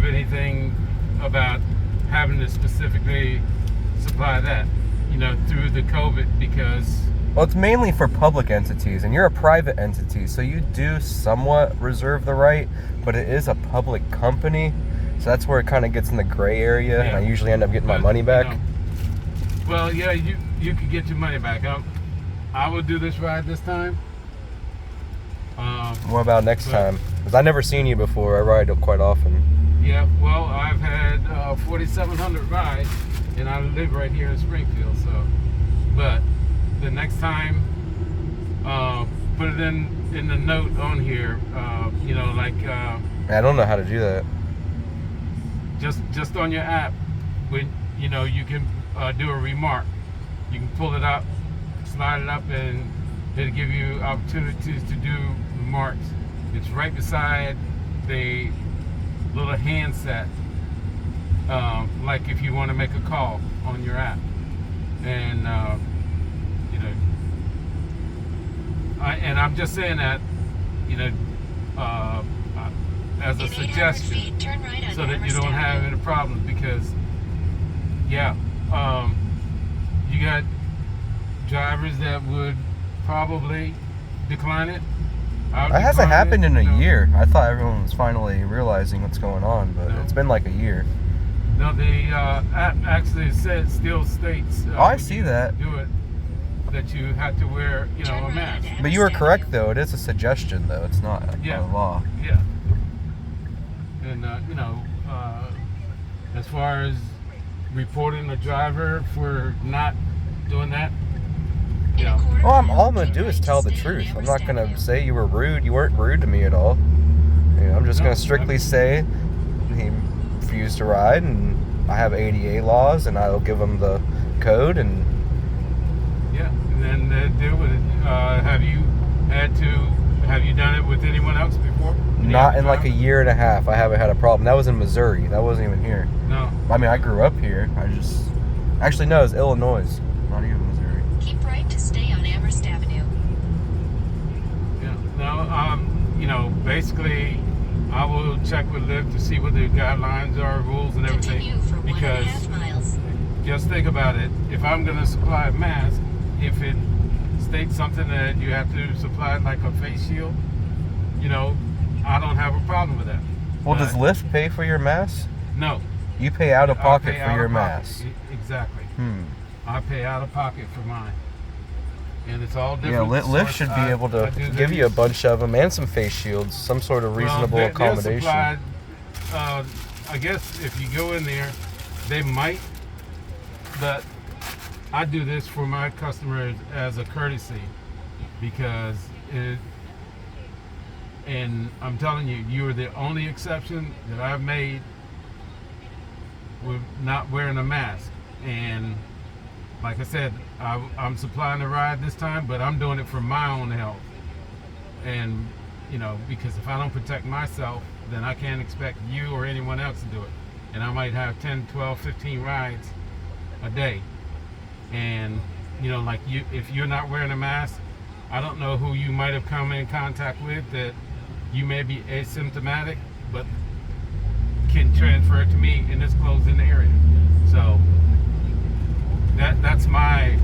anything about having to specifically supply that, through the COVID, because... Well, it's mainly for public entities, and you're a private entity, so you do somewhat reserve the right, but it is a public company, so that's where it kind of gets in the gray area, and I usually end up getting my money back. Well, yeah, you could get your money back. I will do this ride this time. What about next time? Because I've never seen you before. I ride quite often. Yeah, well, I've had 4,700 rides, and I live right here in Springfield, so... But the next time, put it in the note on here, I don't know how to do that. Just on your app, when you can do a remark. You can pull it up, slide it up, and it'll give you opportunities to do remarks. It's right beside the little handset, like if you want to make a call on your app. And and I'm just saying that, as a suggestion, so that you don't have any problems, because you got drivers that would probably decline it. It hasn't happened in a year. I thought everyone was finally realizing what's going on, but it's been like a year. No, the app actually still states. I see that. Do it. That you have to wear, a mask. But you were correct, though. It is a suggestion, though. It's not a law. Yeah. And as far as reporting a driver for not doing that, Well, all I'm going to do is tell the truth. I'm not going to say you were rude. You weren't rude to me at all. I'm just going to strictly say he refused to ride, and I have ADA laws, and I'll give them the code, and... Yeah, and then deal with it. Have you done it with anyone else before? Not in like a year and a half. I haven't had a problem. That was in Missouri. That wasn't even here. No. I mean, I grew up here. Actually, no, it's Illinois. Not even Missouri. Keep right to stay on Amherst Avenue. Yeah. No, basically, I will check with Lyft to see what the guidelines are, rules, and everything. Continue for 1.5 miles. Just think about it. If I'm going to supply a mask, if it states something that you have to supply like a face shield, I don't have a problem with that. Well, does Lyft pay for your mask? No. You pay out of pocket for your mask. Exactly. I pay out of pocket for mine. And it's all different. Yeah, Lyft should be able to give you a bunch of them and some face shields, some sort of reasonable accommodation. Supplied, I guess if you go in there, they might, but I do this for my customers as a courtesy, because and I'm telling you, you are the only exception that I've made with not wearing a mask. And like I said, I'm supplying the ride this time, but I'm doing it for my own health. And, because if I don't protect myself, then I can't expect you or anyone else to do it. And I might have 10, 12, 15 rides a day. And, if you're not wearing a mask, I don't know who you might have come in contact with that you may be asymptomatic, but can transfer it to me in this closed-in area. So that's my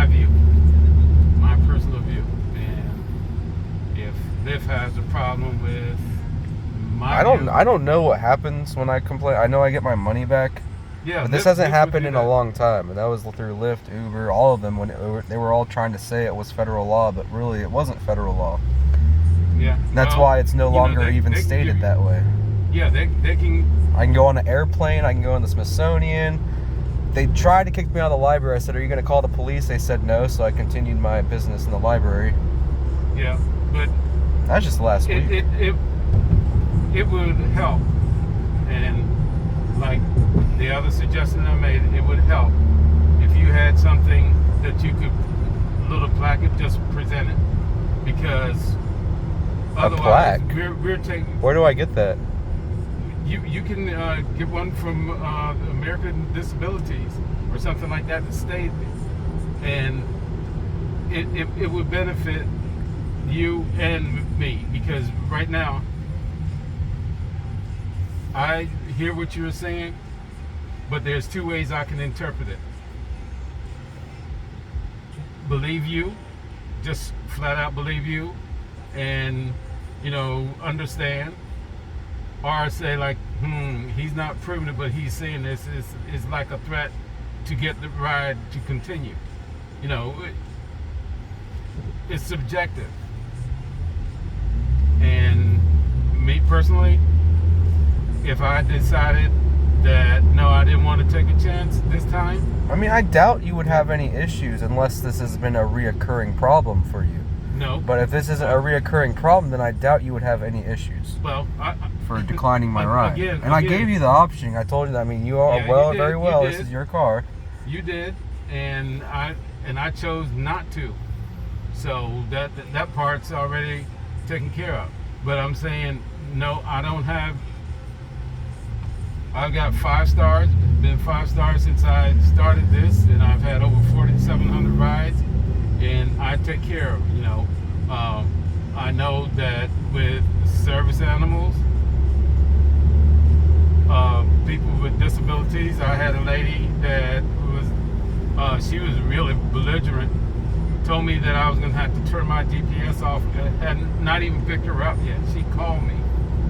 view, my personal view. And if Lyft has a problem with my I don't know what happens when I complain. I know I get my money back. Yeah, but this hasn't happened in a long time, and that was through Lyft, Uber, all of them, when they were all trying to say it was federal law, but really it wasn't federal law. Yeah. That's why it's no longer even stated that way. Yeah, they can... I can go on an airplane, I can go in the Smithsonian. They tried to kick me out of the library. I said, "Are you going to call the police?" They said no, so I continued my business in the library. Yeah, but... That's just last week. It would help, and like the other suggestion I made, it would help if you had something that you could, a little plaque, just present it, because otherwise we're taking... Where do I get that? You can get one from American Disabilities or something like that, the state, and it would benefit you and me, because right now I hear what you're saying, but there's two ways I can interpret it. Believe you, just flat out believe you, and understand, or say like, he's not proving it, but he's saying this is like a threat to get the ride to continue. It's subjective. And me personally, if I decided that no, I didn't want to take a chance this time. I mean, I doubt you would have any issues unless this has been a reoccurring problem for you. No. But if this isn't a reoccurring problem, then I doubt you would have any issues. Well, for declining my ride. Again, I gave you the option. I told you that. I mean, you are very well. This is your car. You did, and I chose not to. So that part's already taken care of. But I'm saying no. I've got 5 stars. Been 5 stars since I started this, and I've had over 4,700 rides, and I take care of. I know that with service animals, people with disabilities. I had a lady that she was really belligerent. Told me that I was going to have to turn my GPS off. Had not even picked her up yet. She called me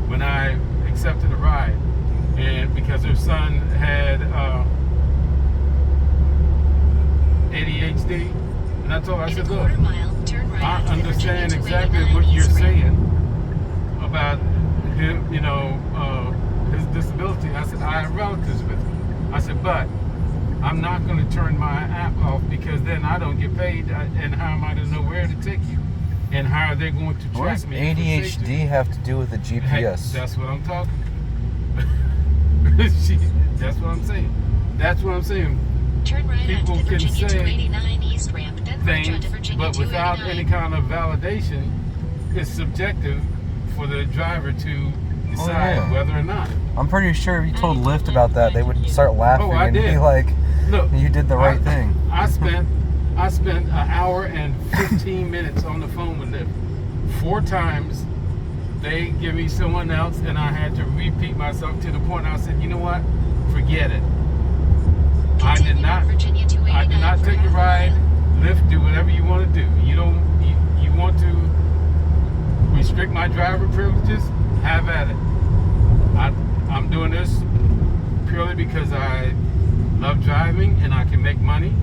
when I accepted a ride, and because her son had ADHD, and I told her, I said, look, I understand exactly what you're saying about him, his disability. I said, I have relatives with him. I said, but I'm not going to turn my app off, because then I don't get paid, and how am I going to know where to take you? And how are they going to track me? What does me? ADHD have to do with the GPS? Hey, that's what I'm talking about. That's what I'm saying. That's what I'm saying. Turn right People onto the can Virginia say 289 East ramp, then merge onto things, Virginia but without 289. any kind of validation, it's subjective for the driver to decide whether or not. I'm pretty sure if you told Lyft about that, they would start laughing and be like, look, you did the right thing. I spent an hour and 15 minutes on the phone with Lyft. 4 times they give me someone else, and I had to repeat myself to the point I said, you know what? Forget it. I did not take the ride. Lyft, do whatever you want to do. You want to restrict my driver privileges? Have at it. I'm doing this purely because I love driving and I can make money,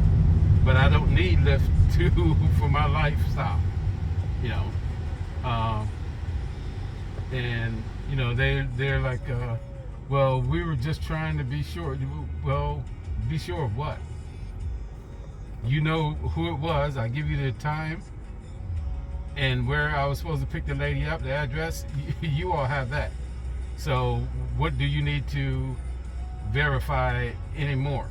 but I don't need Lyft for my lifestyle. And they're like, well, we were just trying to be sure. Well, be sure of what? You know who it was. I give you the time and where I was supposed to pick the lady up, the address. You all have that. So what do you need to verify anymore?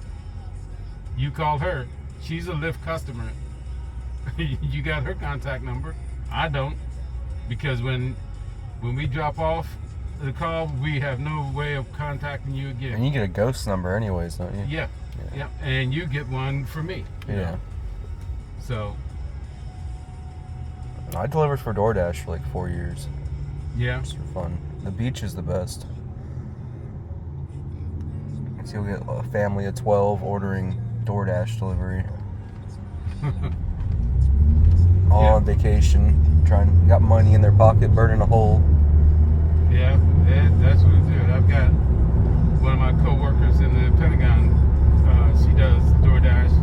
You call her. She's a Lyft customer. You got her contact number. I don't, because when we drop off the call, we have no way of contacting you again. And you get a ghost number anyways, don't you? Yeah. And you get one for me. Yeah. So I delivered for DoorDash for like 4 years. Yeah. Just for fun. The beach is the best. So you'll get a family of 12 ordering DoorDash delivery. All on vacation, got money in their pocket, burning a hole. Yeah, that's what it's doing. I've got one of my co-workers in the Pentagon. She does DoorDash,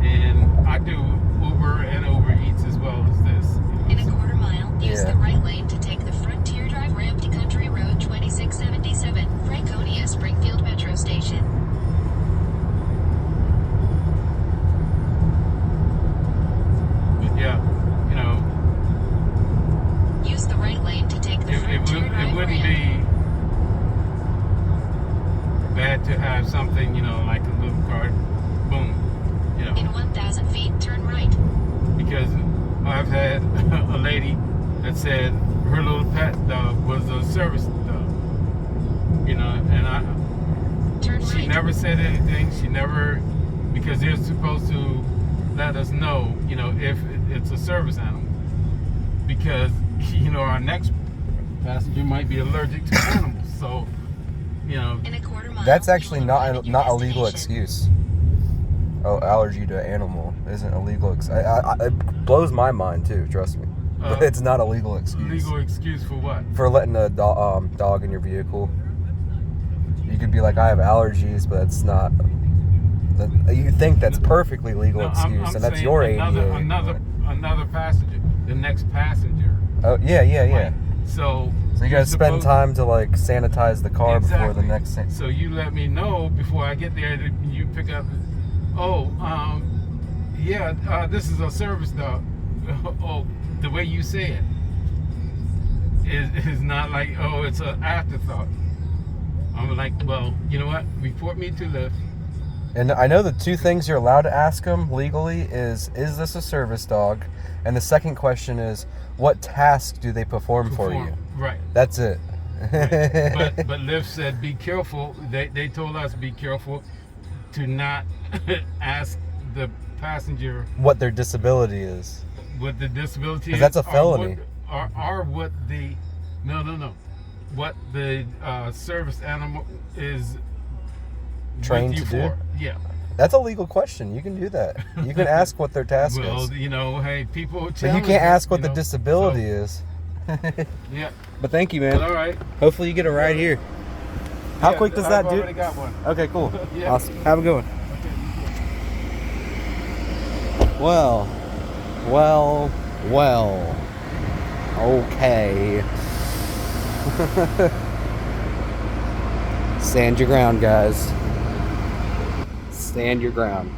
and I do Uber and Uber Eats as well as this. In a quarter mile, use the right lane to take the Frontier Drive ramp to Country Road 2677, Franconia, Springfield Metro Station. But yeah, use the right lane to take the Frontier Drive ramp. It wouldn't be bad to have something, like a little card, boom, In 1,000 feet, turn right. Because I've had a lady that said her little pet dog was a service dog, and she right. never said anything. She never, because they're supposed to let us know, if it's a service animal, because our next passenger might be allergic to animals. So, you know, In a quarter mile, That's actually you will arrive at your not a legal destination. excuse. Oh, allergy to animal isn't a legal it blows my mind too, trust me. But it's not a legal excuse. legal excuse for what? For letting a dog in your vehicle. You could be like, I have allergies, but it's not. You think that's perfectly legal No, excuse, I'm and that's saying your ADA. another passenger, the next passenger. Oh yeah. Right. So So you you're gotta spend supposed- time to like sanitize the car before the Exactly. next. So you let me know before I get there that you pick up. Oh, yeah. This is a service dog. Oh, the way you say it is not like, oh, it's an afterthought. I'm like, well, you know what? Report me to Lyft. And I know the two things you're allowed to ask them legally is this a service dog? And the second question is, what task do they perform for you? Right. That's it. Right. But Lyft said, be careful. They told us be careful to not ask the passenger What their disability is. what the disability 'Cause is. that's a felony. Or what the no. What the service animal is Trained with you to do? for. Yeah. That's a legal question. You can do that. You can ask what their task Well, is. you know, hey, people But you challenge can't it, ask what you the know, disability so, is. Yeah. But thank you, But man. all right. Hopefully you get a ride here. How Yeah, quick does I've that do? already got one. Okay, cool. Yeah. Awesome. Have a good one. Okay. Well. Okay. Stand your ground, guys. Stand your ground.